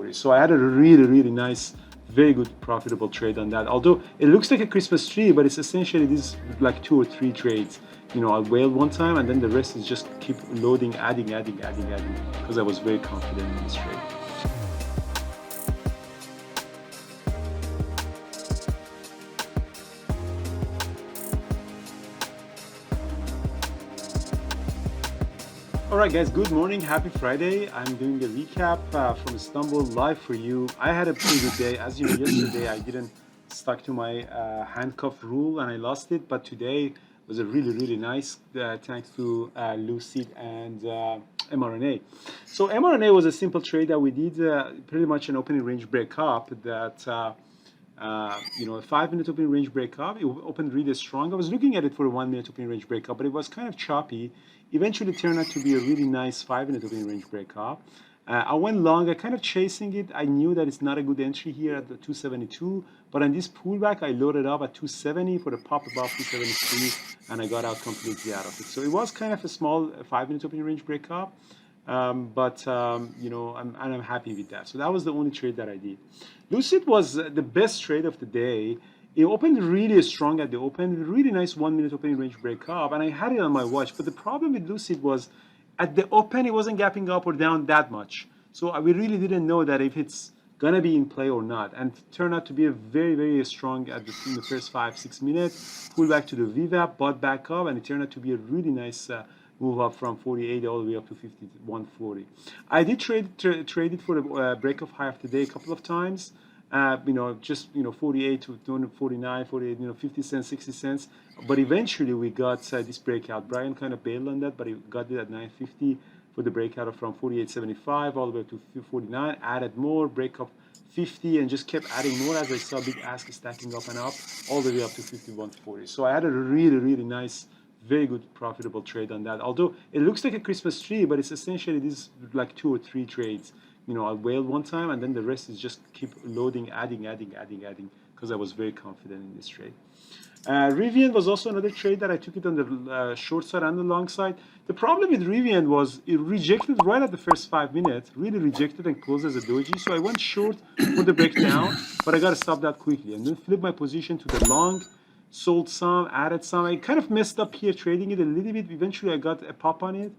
140. So I had a really nice, very good profitable trade on that. Although it looks like a Christmas tree, but it's essentially these like 2 or 3 trades. I'll whale one time and then the rest is just keep loading, adding, because I was very confident in this trade. All right, guys, good morning. Happy Friday. I'm doing a recap from Istanbul live for you. I had a pretty good day. As you know, yesterday I didn't stuck to my handcuff rule and I lost it, but today was a really nice thanks to Lucid and mRNA. So mRNA was a simple trade that we did, pretty much an opening range breakup that a 5-minute opening range breakup. It opened really strong. I was looking at it for a 1-minute opening range breakup, but it was kind of choppy. Eventually turned out to be a really nice 5-minute opening range breakup. I went long. I kind of chasing it. I knew that it's not a good entry here at the 272, but on this pullback, I loaded up at 270 for the pop above 273, and I got out completely out of it. So it was kind of a small 5-minute opening range breakup. I'm happy with that. So that was the only trade that I did. Lucid was the best trade of the day. It opened really strong at the open, really nice 1-minute opening range breakup, and I had it on my watch. But the problem with Lucid was at the open, it wasn't gapping up or down that much. So we really didn't know that if it's gonna be in play or not. And it turned out to be a very strong in the first 5-6 minutes. Pull back to the VWAP, bought back up, and it turned out to be a really nice move up from 48 all the way up to 51.40. I did trade it for the break of high of the day a couple of times. 48 to 49, 48, 50 cents, 60 cents. But eventually we got this breakout. Brian kind of bailed on that, but he got it at 9.50 for the breakout from 48.75 all the way to 49. Added more, break up 50, and just kept adding more as I saw big ask stacking up and up all the way up to 51.40. So I had a really nice, very good profitable trade on that. Although it looks like a Christmas tree, but it's essentially these like 2 or 3 trades. I'll whale one time and then the rest is just keep loading, adding, because I was very confident in this trade. Rivian was also another trade that I took it on the short side and the long side. The problem with Rivian was it rejected right at the first 5 minutes, really rejected and closed as a doji. So I went short for the breakdown, but I got to stop that quickly and then flip my position to the long, sold some, added some. I kind of messed up here trading it a little bit. Eventually I got a pop on it.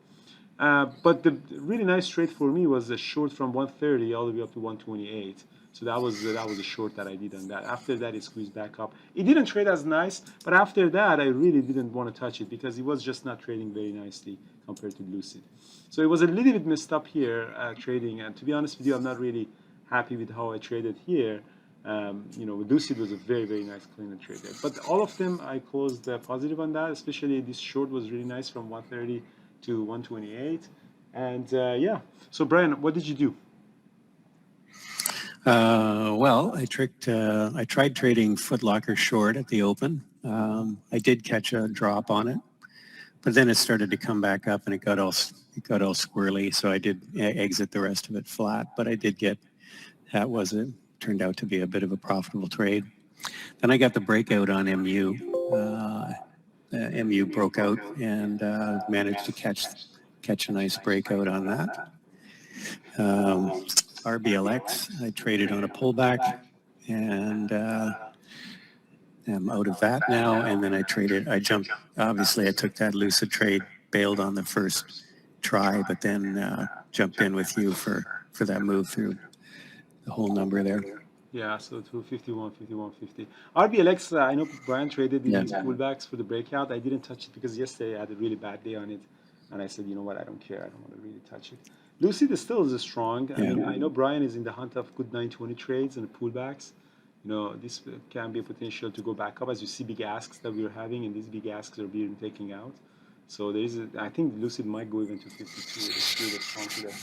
But the really nice trade for me was a short from 130 all the way up to 128. So that was a short that I did on that. After that, it squeezed back up. It didn't trade as nice, but after that, I really didn't want to touch it because it was just not trading very nicely compared to Lucid. So it was a little bit messed up here trading. And to be honest with you, I'm not really happy with how I traded here. Lucid was a very nice clean and trade there. But all of them, I closed positive on that. Especially this short was really nice from 130 to 128. And so Brian, what did you do? Well, I tried trading Foot Locker short at the open. I did catch a drop on it, but then it started to come back up and it got all squirrely. So I did exit the rest of it flat, but I did get, turned out to be a bit of a profitable trade. Then I got the breakout on MU. MU broke out and managed to catch a nice breakout on that. RBLX, I traded on a pullback and I'm out of that now. And then I jumped, obviously I took that Lucid trade, bailed on the first try, but then jumped in with you for that move through the whole number there. Yeah, so 251, 51.50. RBLX, I know Brian traded these pullbacks for the breakout. I didn't touch it because yesterday I had a really bad day on it. And I said, you know what, I don't care. I don't want to really touch it. Lucid still is strong. I mean, I know Brian is in the hunt of good 920 trades and pullbacks. This can be a potential to go back up as you see big asks that we're having, and these big asks are being taken out. So I think Lucid might go even to 52. It's really strong today.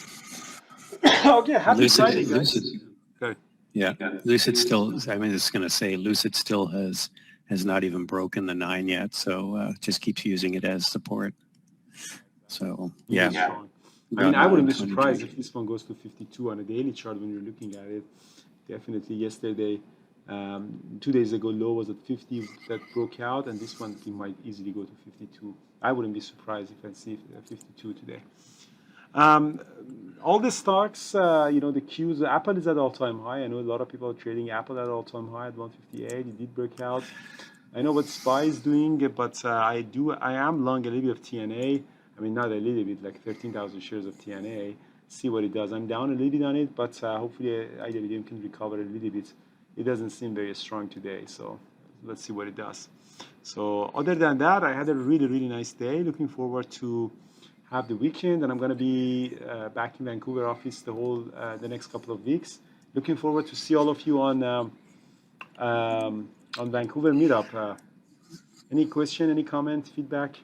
Okay, happy Friday, guys. Good. Yeah, Lucid still, I mean, it's going to say Lucid still has not even broken the 9 yet, so just keeps using it as support. So, yeah. I mean, I wouldn't be surprised if this one goes to 52 on a daily chart when you're looking at it. Definitely yesterday, 2 days ago, low was at 50 that broke out, and this one it might easily go to 52. I wouldn't be surprised if I see 52 today. Um, all the stocks, the Qs, Apple is at all-time high. I know a lot of people are trading Apple at all-time high at 158. It did break out. I know what SPY is doing, but I am long a little bit of TNA. I mean, not a little bit, like 13,000 shares of TNA. See what it does. I'm down a little bit on it, but hopefully IWM can recover a little bit. It doesn't seem very strong today, so let's see what it does. So other than that, I had a really, really nice day. Looking forward to have the weekend, and I'm going to be back in Vancouver office the next couple of weeks. Looking forward to see all of you on Vancouver meetup. Any question, any comment, feedback,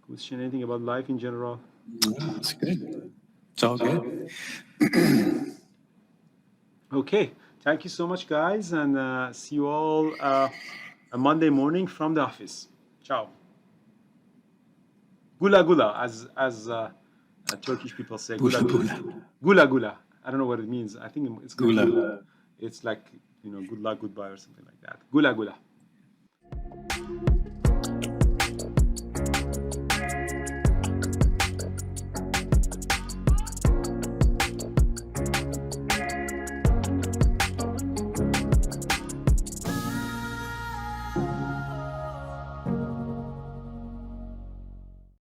question, anything about life in general? That's good. It's all good. Okay, thank you so much, guys, and see you all a Monday morning from the office. Ciao. Gula gula, as Turkish people say. Gula gula. Gula gula. I don't know what it means. I think it's Gula. It's like, good luck, goodbye, or something like that. Gula gula.